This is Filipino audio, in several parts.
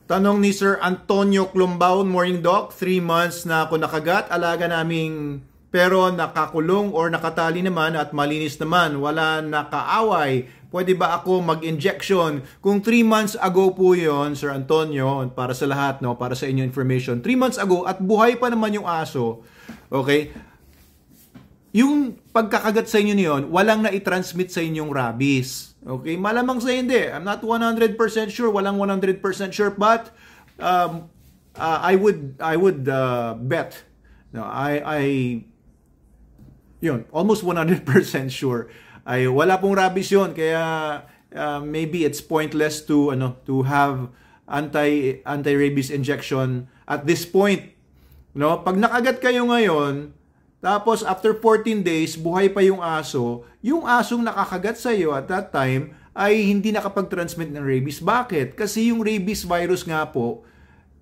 Tanong ni Sir Antonio Clumbaon, Morning Doc, 3 months na ako nakagat, alaga naming pero nakakulong or nakatali naman at malinis naman, wala nakaaway. Pwede ba ako mag-injection? Kung 3 months ago po yon, Sir Antonio, para sa lahat, no, para sa inyo information, 3 months ago at buhay pa naman yung aso, okay? Yung pagkakagat sa inyo niyon, walang na-transmit sa inyong rabies. Okay? Malamang sa hindi. I'm not 100% sure. Walang 100% sure. But I would bet. No, yun, almost 100% sure. Ay wala pong rabies yun. Kaya maybe it's pointless to have anti-rabies injection at this point. No, pag nakagat kayo ngayon, tapos after 14 days, buhay pa yung asong nakakagat sa iyo at that time ay hindi nakapag-transmit ng rabies. Bakit? Kasi yung rabies virus nga po,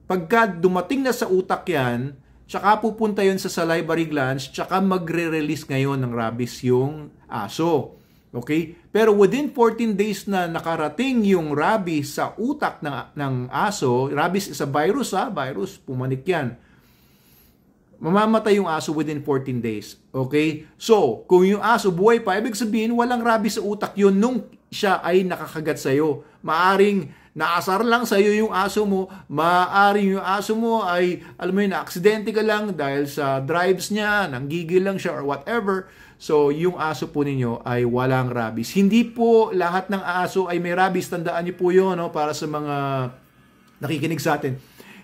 pagka dumating na sa utak yan, tsaka pupunta yun sa salivary glands, tsaka magre-release ngayon ng rabies yung aso. Okay? Pero within 14 days na nakarating yung rabies sa utak ng aso, rabies is a virus, virus, pumanik yan. Mamamatay yung aso within 14 days. Okay? So, kung yung aso buhay pa, ibig sabihin walang rabies sa utak yun nung siya ay nakakagat sa'yo. Maaring naasar lang sa'yo yung aso mo, maaring yung aso mo ay, alam mo yun, aksidente ka lang dahil sa drives niya, nanggigil lang siya or whatever. So, yung aso po ninyo ay walang rabies. Hindi po lahat ng aso ay may rabies. Tandaan niyo po yun, no, para sa mga nakikinig sa atin.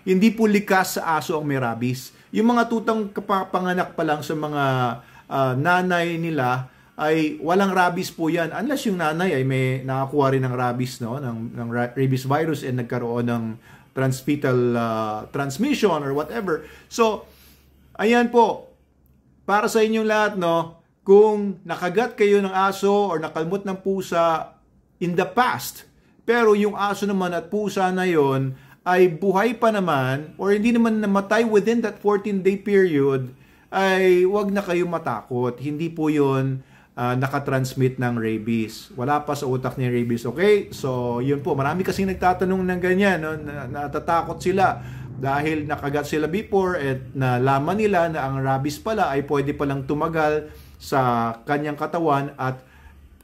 Hindi po likas sa aso ang may rabies. Yung mga tutang kapanganak pa lang sa mga nanay nila ay walang rabies po yan. Unless yung nanay ay may nakakuha rin ng rabies, no? ng rabies virus and nagkaroon ng transfetal transmission or whatever. So, ayan po. Para sa inyong lahat, no? Kung nakagat kayo ng aso or nakalmot ng pusa in the past, pero yung aso naman at pusa na yon ay buhay pa naman or hindi naman namatay within that 14-day period, ay wag na kayo matakot. Hindi po yun nakatransmit ng rabies. Wala pa sa utak niya rabies. Okay? So, yun po. Marami kasing nagtatanong ng ganyan. No? Natatakot sila dahil nakagat sila before at nalaman nila na ang rabies pala ay pwede palang tumagal sa kanyang katawan at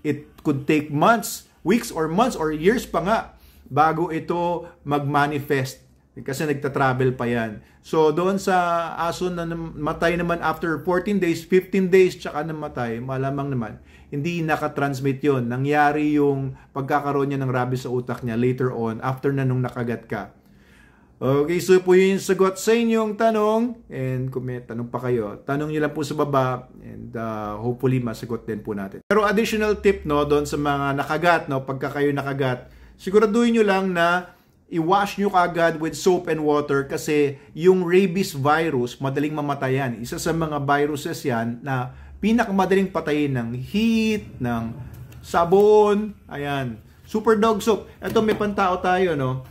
it could take months, weeks or months or years pa nga bago ito mag-manifest kasi nagta-travel pa yan. So doon sa aso na namatay naman after 14 days, 15 days tsaka namatay, malamang naman hindi nakatransmit yon. Nangyari yung pagkakaroon niya ng rabies sa utak niya later on after na nung nakagat ka. Okay, so po yun yung sagot sa inyong tanong. And kung may tanong pa kayo, tanong nyo lang po sa baba and hopefully masagot din po natin. Pero additional tip, no, doon sa mga nakagat, no, pagka kayo nakagat, siguraduhin nyo lang na i-wash nyo kagad with soap and water kasi yung rabies virus, madaling mamatayan. Isa sa mga viruses yan na pinakamadaling patayin ng heat, ng sabon, ayan. Super dog soap. Ito may pantao tayo, no?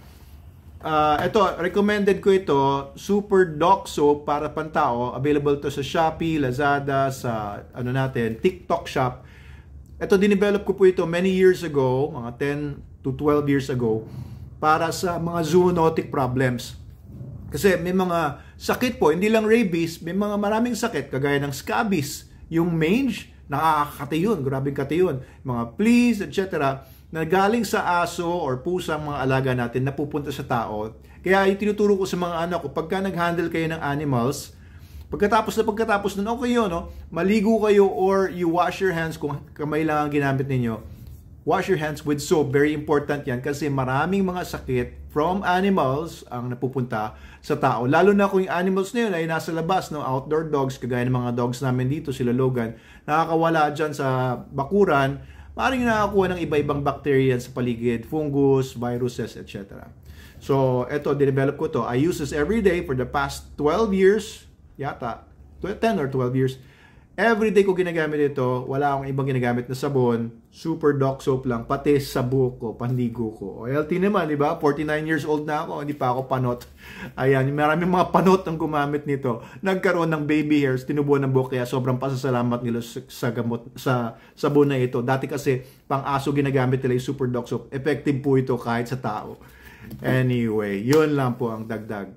Ito, recommended ko ito, Super Dog Soap para pantao. Available to sa Shopee, Lazada, sa TikTok Shop. Ito, dinevelop ko po ito many years ago, mga 10 to 12 years ago, para sa mga zoonotic problems. Kasi may mga sakit po, hindi lang rabies, may mga maraming sakit, kagaya ng scabies, yung mange, nakakakati yun, grabing kati yun, mga fleas, etc., na galing sa aso or pusa, mga alaga natin, na pupunta sa tao. Kaya itinuturo ko sa mga anak ko, pagka nag-handle kayo ng animals, pagkatapos nun, okay yun, no? Maligo kayo or you wash your hands kung kamay lang ang ginamit ninyo. Wash your hands with soap. Very important yan kasi maraming mga sakit from animals ang napupunta sa tao. Lalo na kung yung animals na yun ay nasa labas, no? Outdoor dogs, kagaya ng mga dogs namin dito, sila Logan, nakakawala dyan sa bakuran, maaaring nakakuha ng iba-ibang bacteria sa paligid, fungus, viruses, etc. So, eto, dinevelop ko to. I use this every day for the past 12 years, yata, 10 or 12 years. Every day ko ginagamit ito. Wala akong ibang ginagamit na sabon. Super Dog Soap lang. Pati sa buhok ko, pandigo ko. O, healthy naman, di ba? 49 years old na ako. Hindi pa ako panot. Ayan, maraming mga panot ang gumamit nito. Nagkaroon ng baby hairs, tinubuan ng buhok. Kaya sobrang pasasalamat nila sa gamot, sa sabon na ito. Dati kasi, pang aso ginagamit nila yung Super Dog Soap. Effective po ito kahit sa tao. Anyway, yun lang po ang dagdag.